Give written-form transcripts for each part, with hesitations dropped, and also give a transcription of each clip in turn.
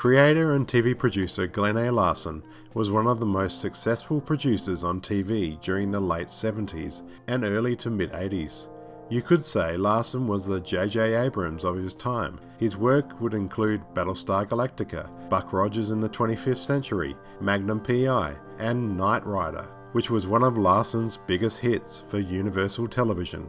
Creator and TV producer Glenn A. Larson was one of the most successful producers on TV during the late 70s and early to mid 80s. You could say Larson was the J.J. Abrams of his time. His work would include Battlestar Galactica, Buck Rogers in the 25th Century, Magnum P.I., and Knight Rider, which was one of Larson's biggest hits for Universal Television.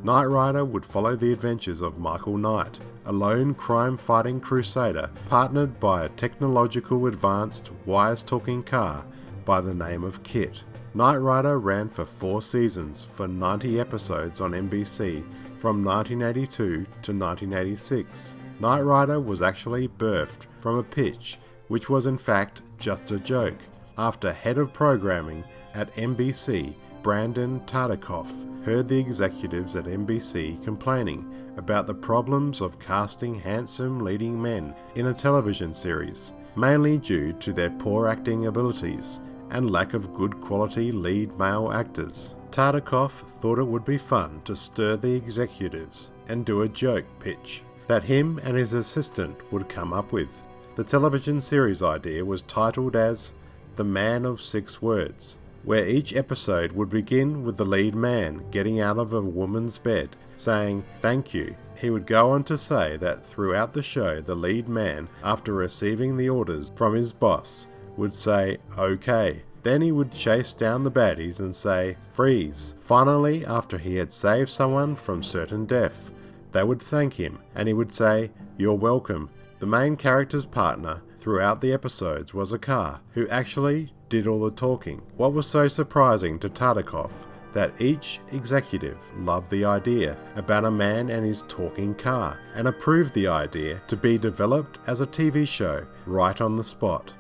Knight Rider would follow the adventures of Michael Knight, a lone crime-fighting crusader partnered by a technological advanced wires-talking car by the name of KITT. Knight Rider ran for 4 seasons for 90 episodes on NBC from 1982 to 1986. Knight Rider was actually birthed from a pitch, which was in fact just a joke, after head of programming at NBC, Brandon Tartikoff, heard the executives at NBC complaining about the problems of casting handsome leading men in a television series, mainly due to their poor acting abilities and lack of good quality lead male actors. Tartikoff thought it would be fun to stir the executives and do a joke pitch that him and his assistant would come up with. The television series idea was titled as The Man of 6 Words, where each episode would begin with the lead man getting out of a woman's bed, saying thank you. He would go on to say that throughout the show the lead man, after receiving the orders from his boss, would say okay. Then he would chase down the baddies and say freeze. Finally, after he had saved someone from certain death, they would thank him and he would say you're welcome. The main character's partner throughout the episodes was a car who actually did all the talking. What was so surprising to Tartikoff that each executive loved the idea about a man and his talking car and approved the idea to be developed as a TV show right on the spot.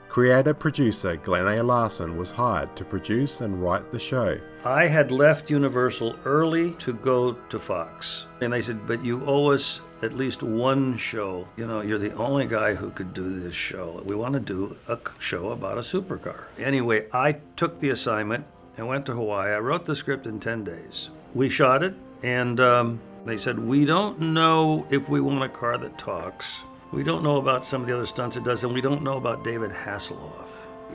Creator-producer Glenn A. Larson was hired to produce and write the show. I had left Universal early to go to Fox. And they said, but you owe us at least one show. You know, you're the only guy who could do this show. We want to do a show about a supercar. Anyway, I took the assignment and went to Hawaii. I wrote the script in 10 days. We shot it, and they said, we don't know if we want a car that talks. We don't know about some of the other stunts it does, and we don't know about David Hasselhoff.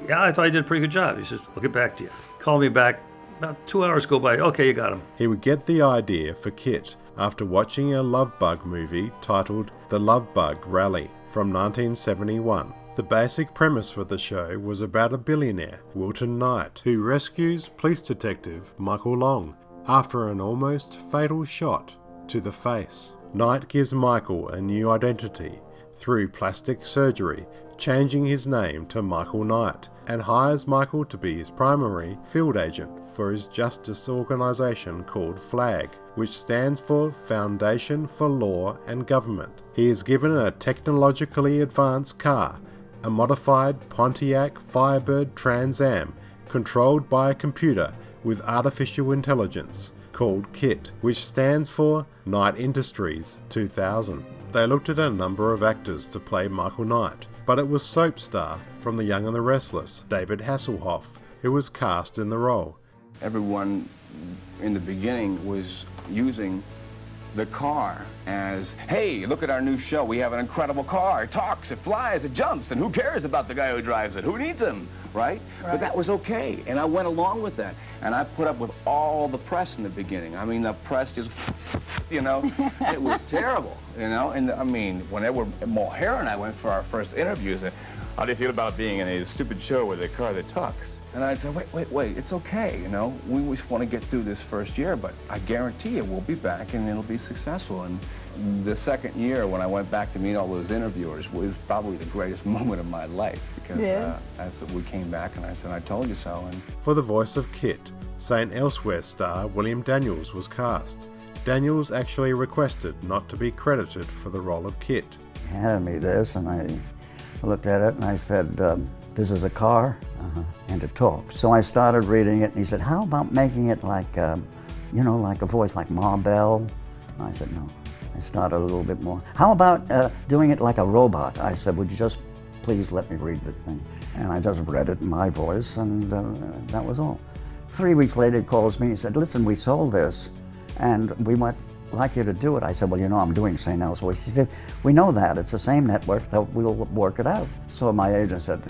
Yeah, I thought I did a pretty good job. He says, we'll get back to you. Called me back. About 2 hours go by. Okay, you got him. He would get the idea for KITT after watching a Love Bug movie titled The Love Bug Rally from 1971. The basic premise for the show was about a billionaire, Wilton Knight, who rescues police detective Michael Long after an almost fatal shot to the face. Knight gives Michael a new identity through plastic surgery, changing his name to Michael Knight, and hires Michael to be his primary field agent for his justice organisation called FLAG, which stands for Foundation for Law and Government. He is given a technologically advanced car, a modified Pontiac Firebird Trans Am, controlled by a computer with artificial intelligence, called KITT, which stands for Knight Industries 2000. They looked at a number of actors to play Michael Knight, but it was soap star from The Young and the Restless, David Hasselhoff, who was cast in the role. Everyone in the beginning was using the car as, hey, look at our new show. We have an incredible car. It talks, it flies, it jumps, and who cares about the guy who drives it? Who needs him, right? But that was okay, and I went along with that. And I put up with all the press in the beginning. I mean, the press just, you know, it was terrible, you know? And I mean, when Edward Mohair and I went for our first interviews, how do you feel about being in a stupid show with a car that talks? And I'd say, wait, it's okay, you know? We just want to get through this first year, but I guarantee you we'll be back and it'll be successful. And the second year, when I went back to meet all those interviewers, was probably the greatest moment of my life, because as we came back and I said, I told you so. And for the voice of KITT, St. Elsewhere star William Daniels was cast. Daniels actually requested not to be credited for the role of KITT. He handed me this, and I looked at it, and I said, this is a car, and it talks. So I started reading it, and he said, how about making it like, you know, like a voice like Ma Bell? I said, no. I started a little bit more. How about doing it like a robot? I said, would you just please let me read the thing? And I just read it in my voice, and that was all. 3 weeks later, he calls me and he said, listen, we sold this, and we went like you to do it. I said, well, I'm doing St. El's voice. He said, we know that. It's the same network. We'll work it out. So my agent said,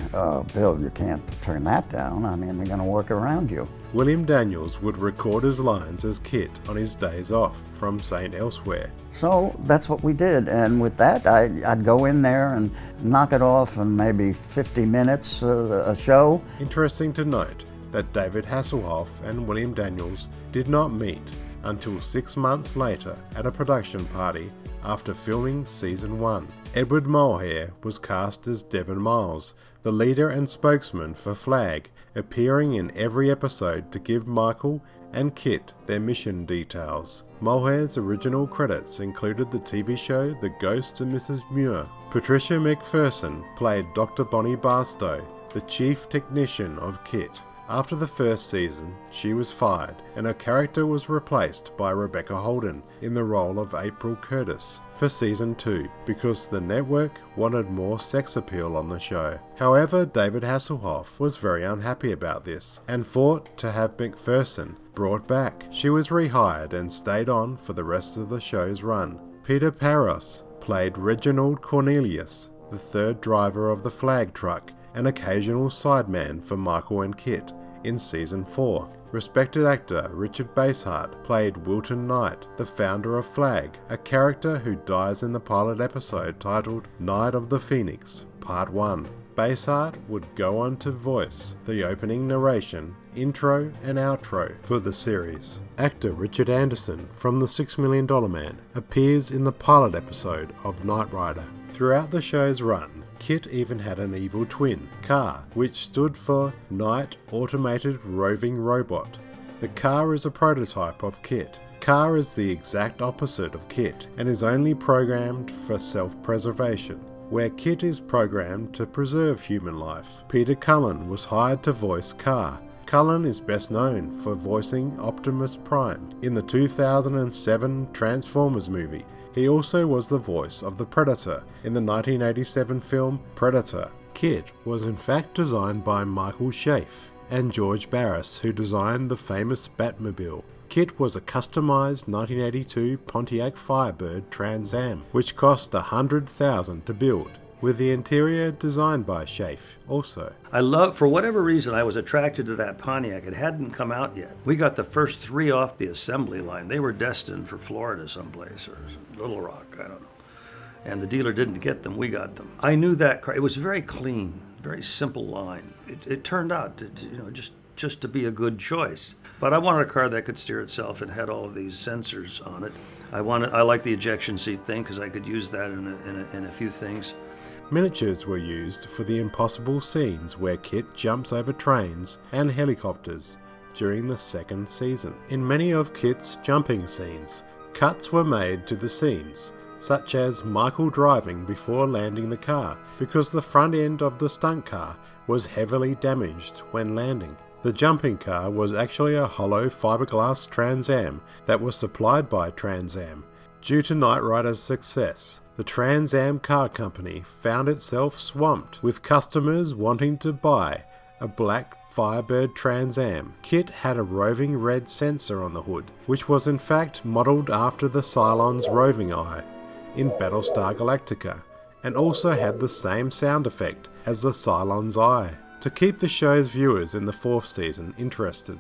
Bill, you can't turn that down. I mean, they're going to work around you. William Daniels would record his lines as KITT on his days off from St. Elsewhere. So that's what we did, and with that, I'd go in there and knock it off in maybe 50 minutes a show. Interesting to note that David Hasselhoff and William Daniels did not meet until 6 months later at a production party after filming Season 1. Edward Mulhare was cast as Devon Miles, the leader and spokesman for Flag, appearing in every episode to give Michael and KITT their mission details. Mulhare's original credits included the TV show The Ghost of Mrs. Muir. Patricia McPherson played Dr. Bonnie Barstow, the chief technician of KITT. After the first season, she was fired, and her character was replaced by Rebecca Holden in the role of April Curtis for Season 2 because the network wanted more sex appeal on the show. However, David Hasselhoff was very unhappy about this and fought to have McPherson brought back. She was rehired and stayed on for the rest of the show's run. Peter Paros played Reginald Cornelius, the third driver of the Flag truck, an occasional sideman for Michael and KITT in Season 4. Respected actor Richard Basehart played Wilton Knight, the founder of Flag, a character who dies in the pilot episode titled Night of the Phoenix, Part 1. Basehart would go on to voice the opening narration, intro and outro for the series. Actor Richard Anderson from The $6 Million Man appears in the pilot episode of Knight Rider. Throughout the show's run, KITT even had an evil twin, KAR, which stood for Knight Automated Roving Robot. The KAR is a prototype of KITT. KAR is the exact opposite of KITT and is only programmed for self-preservation, where KITT is programmed to preserve human life. Peter Cullen was hired to voice KAR. Cullen is best known for voicing Optimus Prime in the 2007 Transformers movie. He also was the voice of the Predator in the 1987 film Predator. KITT was in fact designed by Michael Schaeff and George Barris, who designed the famous Batmobile. KITT was a customized 1982 Pontiac Firebird Trans Am, which cost $100,000 to build, with the interior designed by Schaeff also. For whatever reason, I was attracted to that Pontiac. It hadn't come out yet. We got the first 3 off the assembly line. They were destined for Florida someplace, or Little Rock, I don't know. And the dealer didn't get them, we got them. I knew that car. It was very clean, very simple line. It turned out to, just to be a good choice. But I wanted a car that could steer itself and had all of these sensors on it. I liked the ejection seat thing because I could use that in a few things. Miniatures were used for the impossible scenes where KITT jumps over trains and helicopters during the second season. In many of KITT's jumping scenes, cuts were made to the scenes, such as Michael driving before landing the car because the front end of the stunt car was heavily damaged when landing. The jumping car was actually a hollow fiberglass Trans Am that was supplied by Trans Am. Due to Knight Rider's success, the Trans Am car company found itself swamped with customers wanting to buy a black Firebird Trans Am. KITT had a roving red sensor on the hood, which was in fact modelled after the Cylon's roving eye in Battlestar Galactica, and also had the same sound effect as the Cylon's eye. To keep the show's viewers in the 4th season interested,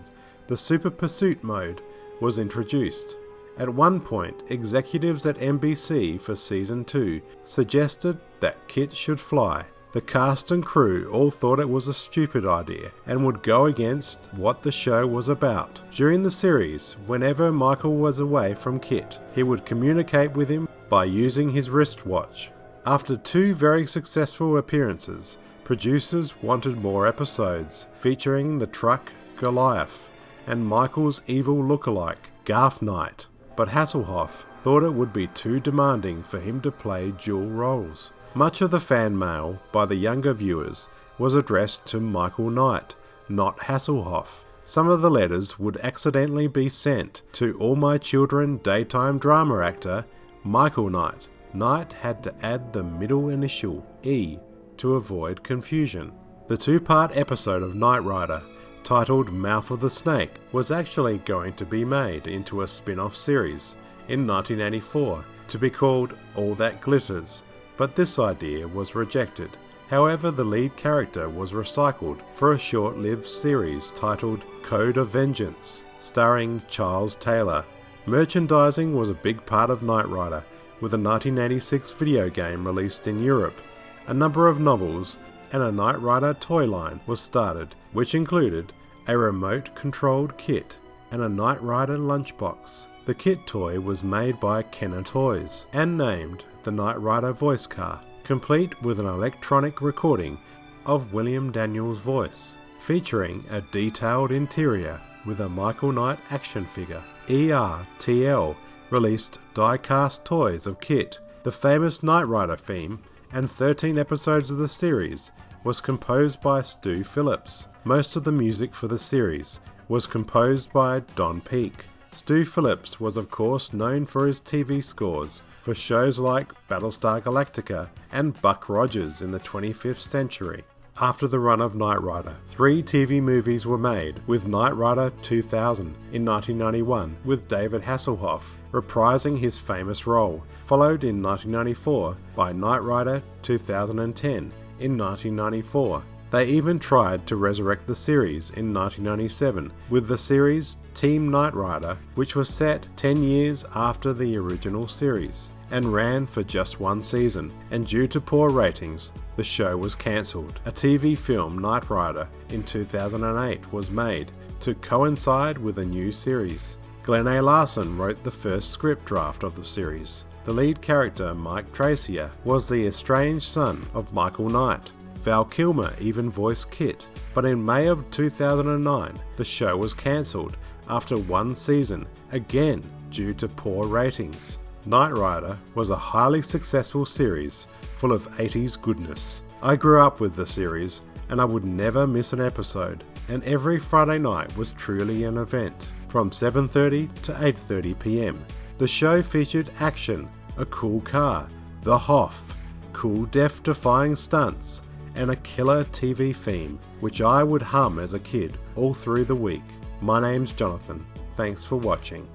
the Super Pursuit mode was introduced. At one point, executives at NBC for Season 2 suggested that KITT should fly. The cast and crew all thought it was a stupid idea and would go against what the show was about. During the series, whenever Michael was away from KITT, he would communicate with him by using his wristwatch. After 2 very successful appearances, producers wanted more episodes featuring the truck Goliath and Michael's evil lookalike, Garth Knight. But Hasselhoff thought it would be too demanding for him to play dual roles. Much of the fan mail by the younger viewers was addressed to Michael Knight, not Hasselhoff. Some of the letters would accidentally be sent to All My Children daytime drama actor Michael Knight. Knight had to add the middle initial E to avoid confusion. The 2-part episode of Knight Rider, titled Mouth of the Snake, was actually going to be made into a spin-off series in 1984 to be called All That Glitters, but this idea was rejected. However, the lead character was recycled for a short-lived series titled Code of Vengeance, starring Charles Taylor. Merchandising was a big part of Knight Rider, with a 1986 video game released in Europe. A number of novels and a Knight Rider toy line was started, which included a remote-controlled KITT and a Knight Rider lunchbox. The KITT toy was made by Kenner Toys and named the Knight Rider voice car, complete with an electronic recording of William Daniels' voice, featuring a detailed interior with a Michael Knight action figure. ERTL released die-cast toys of KITT. The famous Knight Rider theme and 13 episodes of the series was composed by Stu Phillips. Most of the music for the series was composed by Don Peake. Stu Phillips was of course known for his TV scores for shows like Battlestar Galactica and Buck Rogers in the 25th Century. After the run of Knight Rider, 3 TV movies were made, with Knight Rider 2000 in 1991 with David Hasselhoff reprising his famous role, followed in 1994 by Knight Rider 2010 in 1994. They even tried to resurrect the series in 1997 with the series Team Knight Rider, which was set 10 years after the original series and ran for just 1 season, and due to poor ratings, the show was cancelled. A TV film, Knight Rider, in 2008 was made to coincide with a new series. Glenn A. Larson wrote the first script draft of the series. The lead character, Mike Tracier, was the estranged son of Michael Knight. Val Kilmer even voiced KITT, but in May of 2009, the show was cancelled after 1 season, again due to poor ratings. Knight Rider was a highly successful series full of 80s goodness. I grew up with the series and I would never miss an episode, and every Friday night was truly an event, from 7:30 to 8:30 p.m. The show featured action, a cool car, the Hoff, cool death-defying stunts, and a killer TV theme, which I would hum as a kid all through the week. My name's Jonathan. Thanks for watching.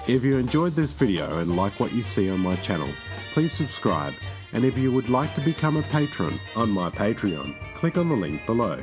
If you enjoyed this video and like what you see on my channel, please subscribe, and if you would like to become a patron on my Patreon, click on the link below.